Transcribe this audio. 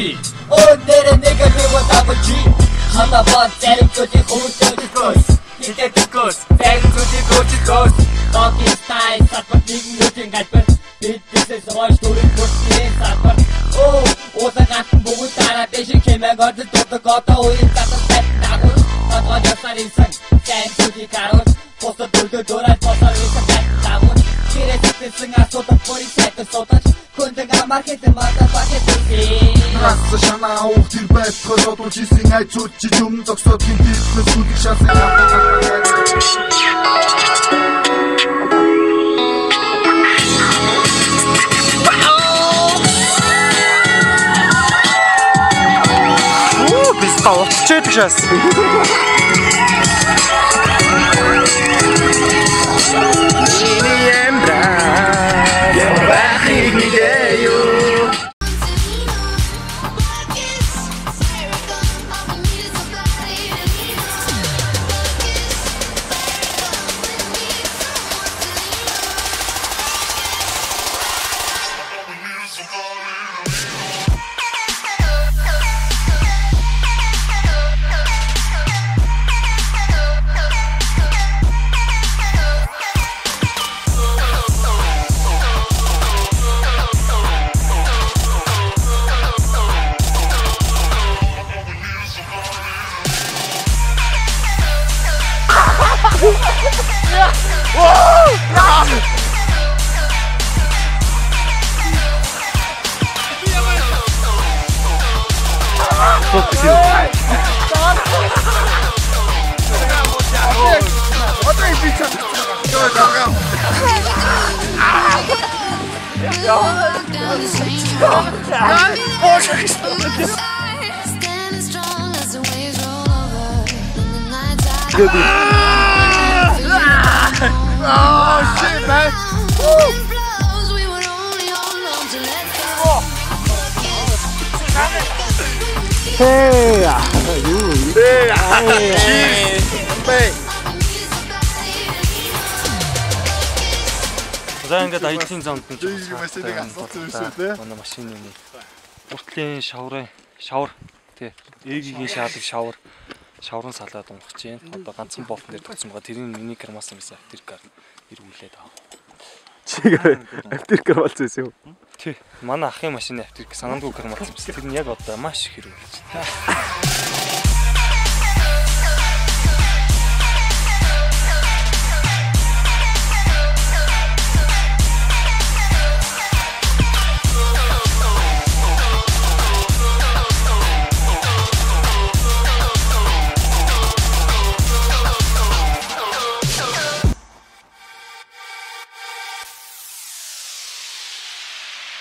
오늘은 내가 배워다보지 하나봐 때리고지 호텔리코스 기대리코스 때리고지 고지코스 Talking style сатпар нэгэн галбар бидээс ойш дөрөв бүртээ сатпар уусан бүгд дараа дэш кемэг орд дутгото уян татсан дагуу одоо ясаринсан тэнцүди карот просто дөрөв босоор исэн дагуу Кирэссэн асуудаг полицейт сотаж хүндэг маркет мата пакет Раз шанаа ухтэр байцгал одуулж исэн айцууд чи юм зогсоод гинтээс сүлэг шаасан Biz tavukçuydik şahs. Oh shit, man! Hey, За ингээд IT-ийн зонд нь манай машины уртлын шавар тий ээгийн шаврын салаад унгах чинь одоо ганцхан болтон дээр тогтсон байгаа тэрийн миний кармаас юмсан аптеркаар эргүүлээд аа. Чигээр аптеркаар болсон юм. Тий манай ахын машины аптерк санаандгүй кармаас юмсан. Тэр нь яг одоо маш их хэрэг болж байна.